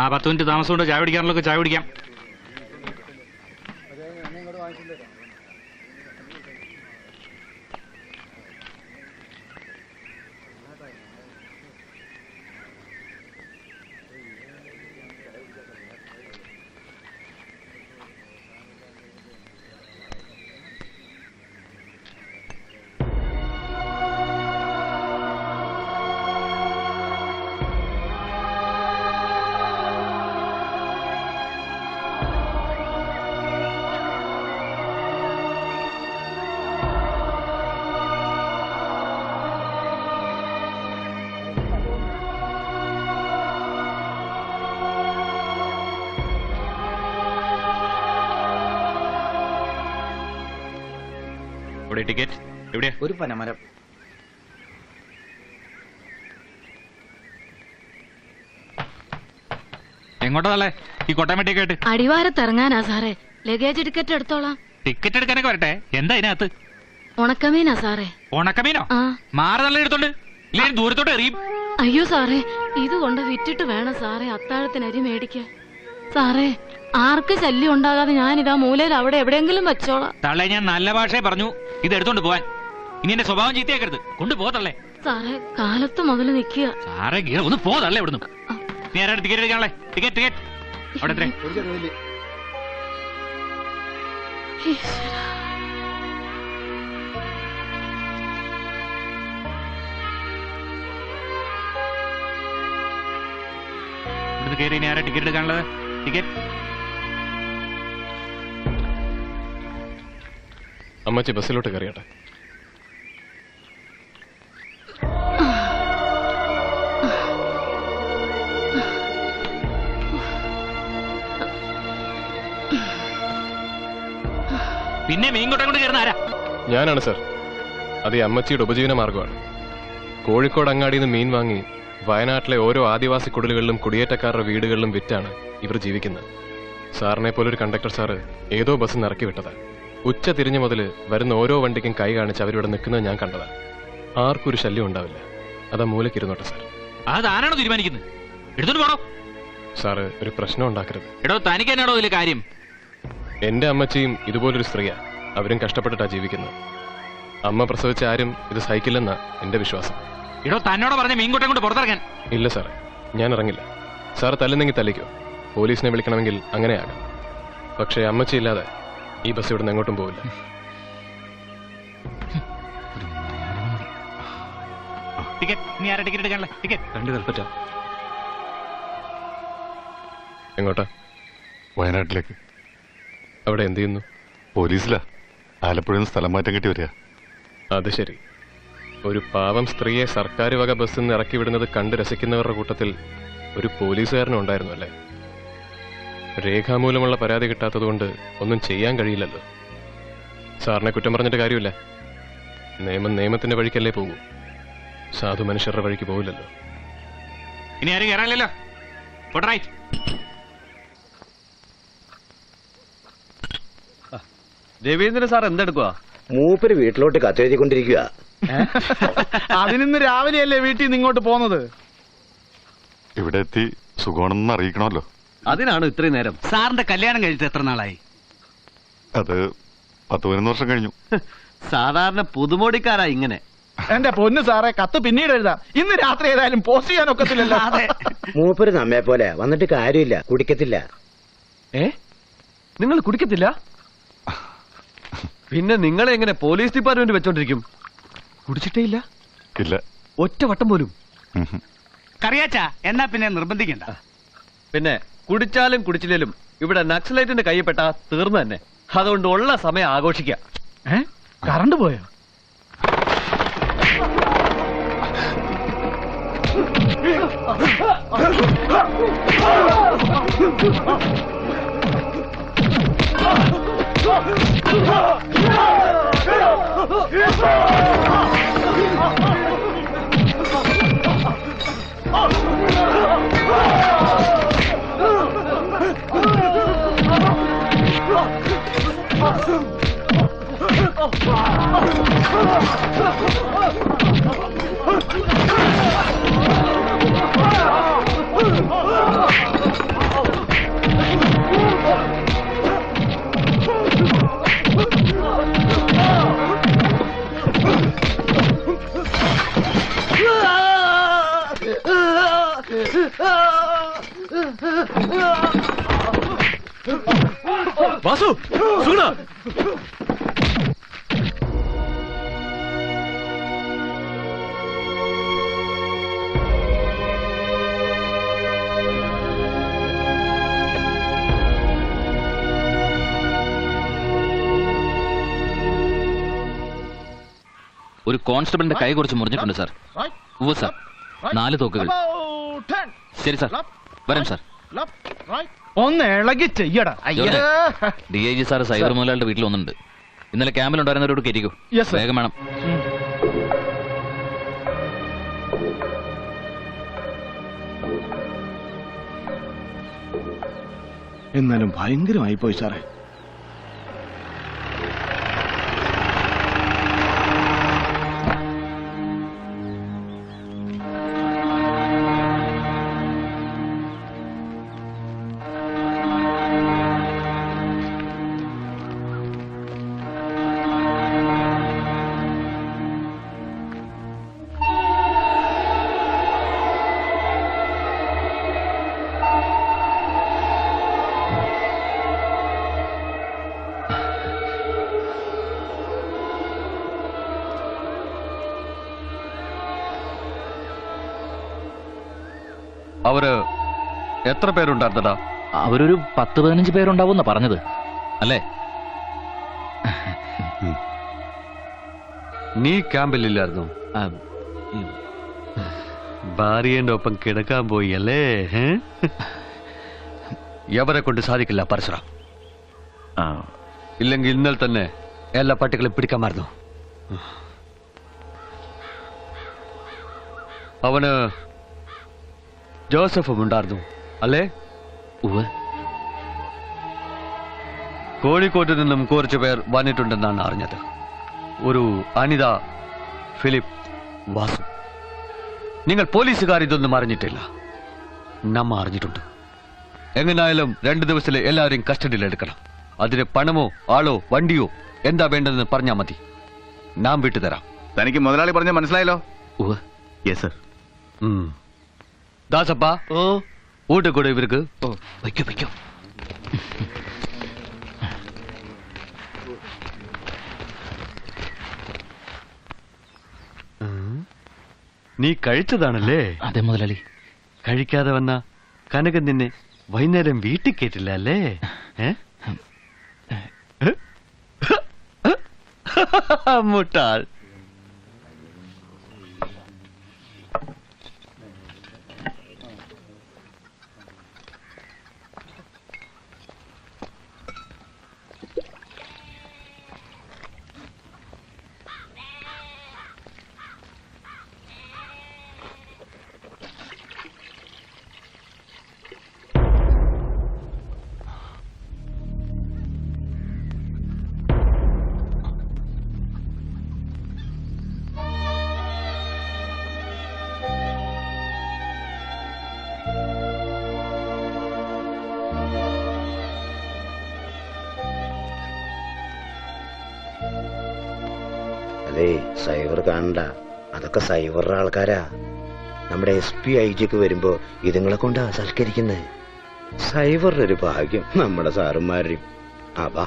ആ 10 മിനിറ്റ് താമസം കൊണ്ട് ചായ പിടിക്കാനുള്ളൊക്കെ ചായ പിടിക്കാം. ടിക്കറ്റ് എവിടെയാ? ഒരു പനമരം. എങ്ങോട്ടല്ലേ ഈ കോട്ടയമെട്ടിയൊക്കെ ആയിട്ട്? അടിവാരത്തിറങ്ങാനാ സാറേ. ലഗേജ് ടിക്കറ്റ് എടുത്തോളാം. ടിക്കറ്റ് എടുക്കാനൊക്കെ വരട്ടെ. എന്താ ഇതിനകത്ത്? ഉണക്കമീനാ സാറേ. ഉണക്കമീനോ? മാറി നല്ല എടുത്തോണ്ട് ഇല്ലേ ദൂരത്തോട്ട് എറിയും. അയ്യോ സാറേ, ഇത് കൊണ്ട് വിറ്റിട്ട് വേണം സാറേ അത്താഴത്തിന് അരി മേടിക്കാൻ. സാറേ, ആർക്ക് ശല്യം ഉണ്ടാകാതെ ഞാനിതാ മൂലയിൽ അവിടെ എവിടെയെങ്കിലും വെച്ചോളാം. തള്ളേ, ഞാൻ നല്ല ഭാഷയെ പറഞ്ഞു ഇത് എടുത്തോണ്ട് പോവാൻ. ഇനി എന്റെ സ്വഭാവം ചീത്തയാക്കരുത്. കൊണ്ടുപോകത്തള്ളേ. സാറേ, കാലത്ത് മുതൽ നിൽക്കുക. സാറേ ഒന്ന് പോതല്ലേ ഇവിടുന്ന്. നീ ആരാണ് ടിക്കറ്റ് എടുക്കാനുള്ളേ? ടിക്കറ്റ് ടിക്കറ്റ് അവിടെ എത്ര? ഇവിടുന്ന് കയറി ഇനി ആരാ ടിക്കറ്റ് എടുക്കാനുള്ളത്? ടിക്കറ്റ് അമ്മച്ചി ബസ്സിലോട്ട് കയറിയട്ടെ. പിന്നെ മീൻകോട്ടെ കൊണ്ട് കയറുന്ന ആരാ? ഞാനാണ് സർ. അത് ഈ അമ്മച്ചിയുടെ ഉപജീവന മാർഗമാണ്. കോഴിക്കോട് അങ്ങാടിയിൽ നിന്ന് മീൻ വാങ്ങി വയനാട്ടിലെ ഓരോ ആദിവാസി കുടിലുകളിലും കുടിയേറ്റക്കാരുടെ വീടുകളിലും വിറ്റാണ് ഇവർ ജീവിക്കുന്നത്. സാറിനെ പോലൊരു കണ്ടക്ടർ സാറ് ഏതോ ബസ് നിറക്കി വിട്ടതാണ്. ഉച്ച തിരിഞ്ഞ മുതൽ വരുന്ന ഓരോ വണ്ടിക്കും കൈ കാണിച്ച് അവരിവിടെ നിൽക്കുന്നത് ഞാൻ കണ്ടതാണ്. ആർക്കും ഒരു ശല്യം ഉണ്ടാവില്ല. അതാ മൂലക്കിരുന്നോട്ടെ സാർ. അതാരാണോ തീരുമാനിക്കുന്നത്? എടുത്തോണ്ട് പോണോ? സാറ് ഒരു പ്രശ്നം ഉണ്ടാക്കരുത്. എടോ, തനിക്ക് എന്നാണോ ഇതിലെ കാര്യം? എന്റെ അമ്മച്ചിയും ഇതുപോലൊരു സ്ത്രീയാ. അവരും കഷ്ടപ്പെട്ടിട്ടാ ജീവിക്കുന്നത്. അമ്മ പ്രസവിച്ച ആരും ഇത് സഹിക്കില്ലെന്നാ എന്റെ വിശ്വാസം. എടോ, തന്നോട് പറഞ്ഞ മീൻകോട്ടെ കൊണ്ട് പുറത്തിറങ്ങാൻ. ഇല്ല സാറേ, ഞാൻ ഇറങ്ങില്ല. സാർ തല്ലുന്നെങ്കിൽ തല്ലിക്കോ. പോലീസിനെ വിളിക്കണമെങ്കിൽ അങ്ങനെയാകാം. പക്ഷേ അമ്മച്ചി ഇല്ലാതെ ഈ ബസ് ഇവിടുന്ന് എങ്ങോട്ടും പോവില്ല. നീ ആരാ ടിക്കറ്റ് എടുക്കാനുള്ള? ടിക്കറ്റ് 2 കൽപ്പറ്റ. എങ്ങോട്ടാ? വയനാട്ടിലേക്ക്. അവിടെ എന്ത് ചെയ്യുന്നു? പോലീസിലാ. ആലപ്പുഴയിൽ നിന്ന് സ്ഥലം മാറ്റം കിട്ടി വരിക. അത് ശരി. ഒരു പാവം സ്ത്രീയെ സർക്കാർ വക ബസ്സിൽ നിന്ന് ഇറക്കി വിടുന്നത് കണ്ട് രസിക്കുന്നവരുടെ കൂട്ടത്തിൽ ഒരു പോലീസുകാരനും ഉണ്ടായിരുന്നു അല്ലേ? രേഖാമൂലമുള്ള പരാതി കിട്ടാത്തതുകൊണ്ട് ഒന്നും ചെയ്യാൻ കഴിയില്ലല്ലോ. സാറിനെ കുറ്റം പറഞ്ഞിട്ട് കാര്യമില്ല. നിയമം നിയമത്തിന്റെ വഴിക്കല്ലേ പോകൂ. സാധു മനുഷ്യരുടെ വഴിക്ക് പോകില്ലല്ലോ. ഇനി ആരും കയറാനില്ലല്ലോ. രവീന്ദ്രൻ സാർ എന്തെടുക്കുക? മൂപ്പര് വീട്ടിലോട്ട് കത്തെഴുതിക്കൊണ്ടിരിക്കുക. അതിനിന്ന് രാവിലെയല്ലേ വീട്ടിൽ നിന്ന് ഇങ്ങോട്ട് പോന്നത്? ഇവിടെ എത്തി സുഖമാണെന്ന് അറിയിക്കണമല്ലോ. അതിനാണ് ഇത്രയും നേരം. സാറിന്റെ കല്യാണം കഴിച്ചിട്ട് എത്ര നാളായി? അത് 10-11 വർഷം കഴിഞ്ഞു. സാധാരണ പുതുമോടിക്കാരാ ഇങ്ങനെ. എന്റെ പൊന്ന് സാറേ, കത്ത് പിന്നീട് എഴുതാം. ഇന്ന് രാത്രി ഏതായാലും പോസ്റ്റ് ചെയ്യാൻ ഒക്കത്തില്ലല്ലോ. മൂപ്പര് നമ്മെ പോലെ വന്നിട്ട് കാര്യമില്ല. കുടിക്കത്തില്ല. നിങ്ങൾ കുടിക്കത്തില്ല? പിന്നെ നിങ്ങളെ എങ്ങനെ പോലീസ് ഡിപ്പാർട്ട്മെന്റ് വെച്ചോണ്ടിരിക്കും? കുടിച്ചിട്ടേ ഇല്ല? ഇല്ല, ഒറ്റ വട്ടം പോലും. കറിയാച്ചാ, എന്നാ പിന്നെ നിർബന്ധിക്കണ്ട. പിന്നെ കുടിച്ചാലും കുടിച്ചില്ലേലും ഇവിടെ നക്സലൈറ്റിന്റെ കയ്യിൽപ്പെട്ടാ തീർന്നു തന്നെ. അതുകൊണ്ട് ഉള്ള സമയം ആഘോഷിക്കാം. കറണ്ട് പോയോ? വാസു സുഗുണ ഒരു കോൺസ്റ്റബിളിന്റെ കൈ കുറച്ച് മുറിഞ്ഞിട്ടുണ്ട് സാർ. ഉവ്വ് സാർ, 4 തോക്കുകൾ. ശരി സാർ, വരാം സാർ. ഒന്ന് ഇളകി ചെയ്യടാ. DIG സാർ സൈബർ മുതലാളിയുടെ വീട്ടിൽ ഒന്നുണ്ട്. ഇന്നലെ ക്യാമ്പിലുണ്ടായിരുന്നവരോട് കയറ്റിക്കോ. Yes, sir. വേഗം വേണം. എന്നാലും ഭയങ്കരമായി പോയി സാറേ. അവര് എത്ര പേരുണ്ടായിരുന്നടാ? അവരൊരു 10-15 പേരുണ്ടാവുന്ന പറഞ്ഞത് അല്ലേ? നീ ക്യാമ്പിലില്ലായിരുന്നു? ഭാര്യന്റെ ഒപ്പം കിടക്കാൻ പോയി അല്ലേ? എവരെ കൊണ്ട് സാധിക്കില്ല പരശുറ. ഇല്ലെങ്കിൽ ഇന്നലെ തന്നെ എല്ലാ പട്ടികളെ പിടിക്കാമായിരുന്നു. അവന് ജോസഫും ഉണ്ടായിരുന്നു അല്ലേ? കോഴിക്കോട്ട് നിന്നും കുറച്ചു പേർ വന്നിട്ടുണ്ടെന്നാണ് അറിഞ്ഞത്. ഒരു അനിത, ഫിലിപ്പ്, വാസു. നിങ്ങൾ പോലീസുകാർ ഇതൊന്നും അറിഞ്ഞിട്ടില്ല. നമ്മ അറിഞ്ഞിട്ടുണ്ട്. എങ്ങനായാലും 2 ദിവസത്തിൽ എല്ലാവരെയും കസ്റ്റഡിയിൽ എടുക്കണം. അതിന് പണമോ ആളോ വണ്ടിയോ എന്താ വേണ്ടതെന്ന് പറഞ്ഞാൽ മതി. നാം വിട്ടുതരാം. തനിക്ക് മുതലാളി പറഞ്ഞ മനസ്സിലായല്ലോ? Yes sir. ദാസപ്പ, ഊട്ട് കൂടെ ഇവർക്ക്. വയ്ക്കോ. നീ കഴിച്ചതാണല്ലേ? അതെ മുതലാളി. കഴിക്കാതെ വന്ന കനകൻ നിന്നെ വൈകുന്നേരം വീട്ടിൽ കേട്ടില്ല അല്ലേ? മുട്ടാൾ. അതെ, സൈബർ കാണണ്ട. അതൊക്കെ സൈബറുടെ ആൾക്കാരാ. നമ്മുടെ SP IG വരുമ്പോ ഇതുങ്ങളെ കൊണ്ടാ സൽക്കരിക്കുന്നത്. സൈബറിന്റെ ഒരു ഭാഗ്യം നമ്മുടെ സാറുമാരുടെയും. അവാ